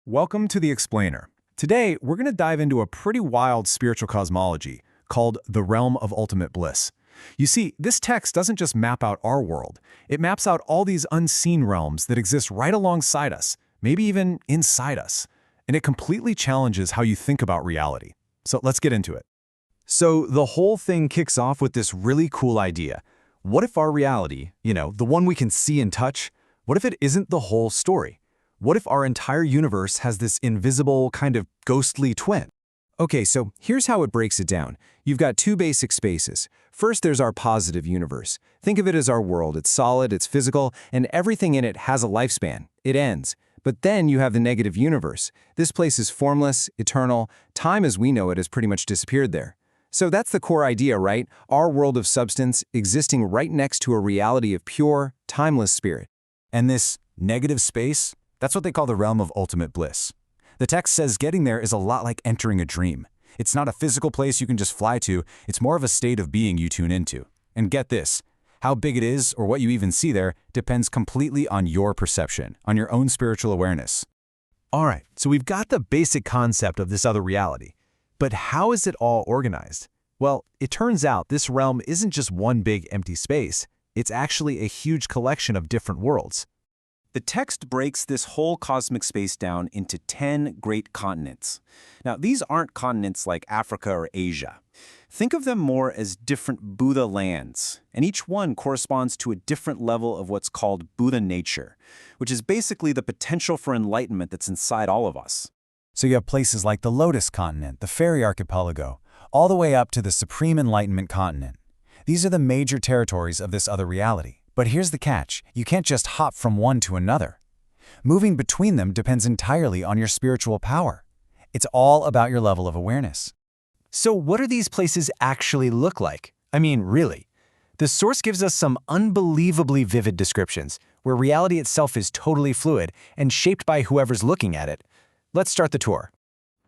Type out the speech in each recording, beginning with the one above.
Welcome to The Explainer. Today, we're going to dive into a pretty wild spiritual cosmology called the realm of ultimate bliss. You see, this text doesn't just map out our world. It maps out all these unseen realms that exist right alongside us, maybe even inside us. And it completely challenges how you think about reality. So let's get into it. So the whole thing kicks off with this really cool idea. What if our reality, the one we can see and touch, what if it isn't the whole story? What if our entire universe has this invisible, kind of ghostly twin? Okay, so here's how it breaks it down. You've got two basic spaces. First, there's our positive universe. Think of it as our world. It's solid, it's physical, and everything in it has a lifespan. It ends. But then you have the negative universe. This place is formless, eternal. Time as we know it has pretty much disappeared there. So that's the core idea, right? Our world of substance existing right next to a reality of pure, timeless spirit. And this negative space, that's what they call the realm of ultimate bliss. The text says getting there is a lot like entering a dream. It's not a physical place you can just fly to, it's more of a state of being you tune into. And get this, how big it is or what you even see there depends completely on your perception, on your own spiritual awareness. All right, so we've got the basic concept of this other reality. But how is it all organized? Well, it turns out this realm isn't just one big empty space. It's actually a huge collection of different worlds. The text breaks this whole cosmic space down into 10 great continents. Now, these aren't continents like Africa or Asia. Think of them more as different Buddha lands, and each one corresponds to a different level of what's called Buddha nature, which is basically the potential for enlightenment that's inside all of us. So you have places like the Lotus Continent, the Fairy Archipelago, all the way up to the Supreme Enlightenment Continent. These are the major territories of this other reality. But here's the catch, you can't just hop from one to another. Moving between them depends entirely on your spiritual power. It's all about your level of awareness. So what do these places actually look like? I mean, really. The source gives us some unbelievably vivid descriptions, where reality itself is totally fluid and shaped by whoever's looking at it. Let's start the tour.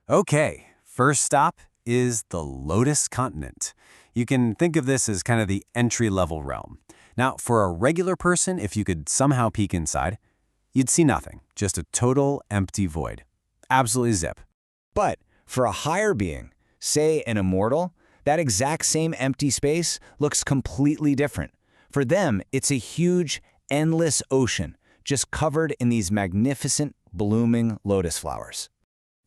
Okay, first stop is the Lotus Continent. You can think of this as kind of the entry-level realm. Now, for a regular person, if you could somehow peek inside, you'd see nothing, just a total empty void. Absolutely zip. But for a higher being, say an immortal, that exact same empty space looks completely different. For them, it's a huge, endless ocean, just covered in these magnificent, blooming lotus flowers.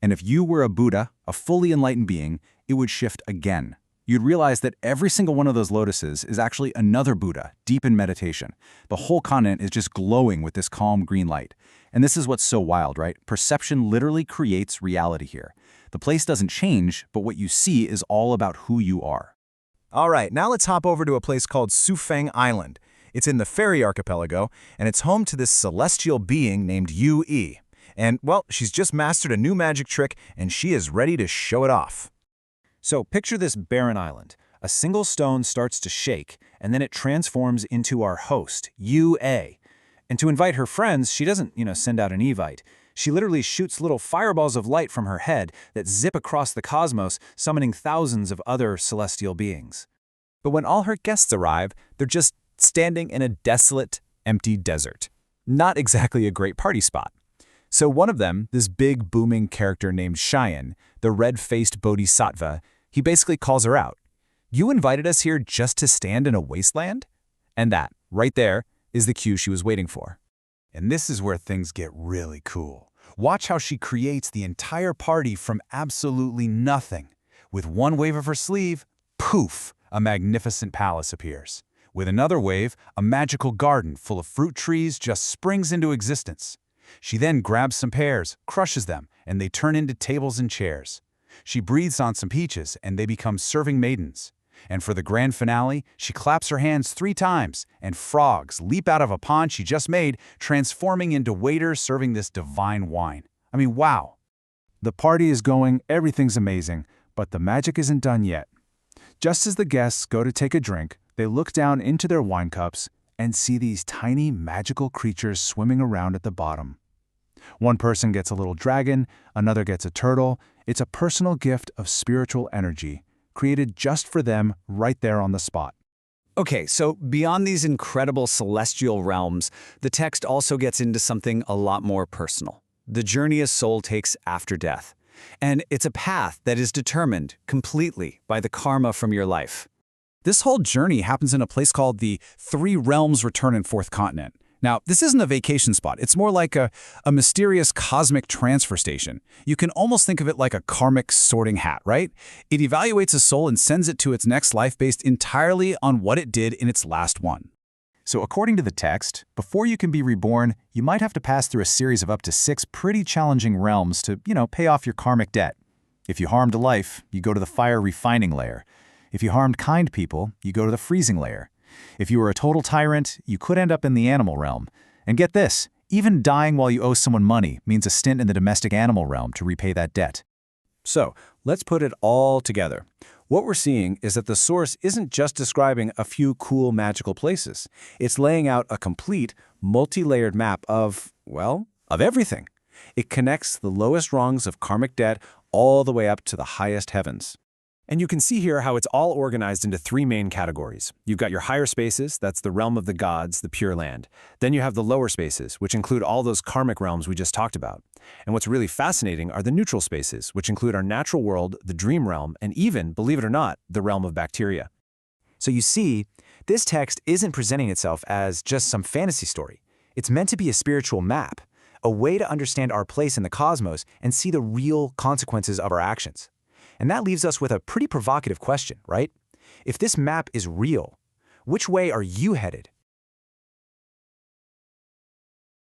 And if you were a Buddha, a fully enlightened being, it would shift again. You'd realize that every single one of those lotuses is actually another Buddha, deep in meditation. The whole continent is just glowing with this calm green light. And this is what's so wild, right? Perception literally creates reality here. The place doesn't change, but what you see is all about who you are. All right, now let's hop over to a place called Sufeng Island. It's in the Fairy Archipelago, and it's home to this celestial being named Yu-E. And, well, she's just mastered a new magic trick, and she is ready to show it off. So picture this barren island. A single stone starts to shake, and then it transforms into our host, Yu-E. And to invite her friends, she doesn't, send out an evite. She literally shoots little fireballs of light from her head that zip across the cosmos, summoning thousands of other celestial beings. But when all her guests arrive, they're just standing in a desolate, empty desert. Not exactly a great party spot. So one of them, this big, booming character named Cheyenne, the red-faced bodhisattva, he basically calls her out. You invited us here just to stand in a wasteland? And that, right there, is the cue she was waiting for. And this is where things get really cool. Watch how she creates the entire party from absolutely nothing. With one wave of her sleeve, poof, a magnificent palace appears. With another wave, a magical garden full of fruit trees just springs into existence. She then grabs some pears, crushes them, and they turn into tables and chairs. She breathes on some peaches, and they become serving maidens. And for the grand finale, she claps her hands 3 times, and frogs leap out of a pond she just made, transforming into waiters serving this divine wine. I mean, wow. The party is going, everything's amazing, but the magic isn't done yet. Just as the guests go to take a drink, they look down into their wine cups and see these tiny magical creatures swimming around at the bottom. One person gets a little dragon, another gets a turtle. It's a personal gift of spiritual energy, created just for them right there on the spot. Okay, so beyond these incredible celestial realms, the text also gets into something a lot more personal. the journey a soul takes after death. And it's a path that is determined completely by the karma from your life. This whole journey happens in a place called the Three Realms Return and Fourth Continent. Now, this isn't a vacation spot. It's more like a mysterious cosmic transfer station. You can almost think of it like a karmic sorting hat, right? It evaluates a soul and sends it to its next life based entirely on what it did in its last one. So according to the text, before you can be reborn, you might have to pass through a series of up to 6 pretty challenging realms to, pay off your karmic debt. If you harmed a life, you go to the fire refining layer. If you harmed kind people, you go to the freezing layer. If you were a total tyrant, you could end up in the animal realm. And get this, even dying while you owe someone money means a stint in the domestic animal realm to repay that debt. So, let's put it all together. What we're seeing is that the source isn't just describing a few cool magical places. It's laying out a complete, multi-layered map of everything. It connects the lowest rungs of karmic debt all the way up to the highest heavens. And you can see here how it's all organized into 3 main categories. You've got your higher spaces, that's the realm of the gods, the Pure Land. Then you have the lower spaces, which include all those karmic realms we just talked about. And what's really fascinating are the neutral spaces, which include our natural world, the dream realm, and even, believe it or not, the realm of bacteria. So you see, this text isn't presenting itself as just some fantasy story. It's meant to be a spiritual map, a way to understand our place in the cosmos and see the real consequences of our actions. And that leaves us with a pretty provocative question, right? If this map is real, which way are you headed?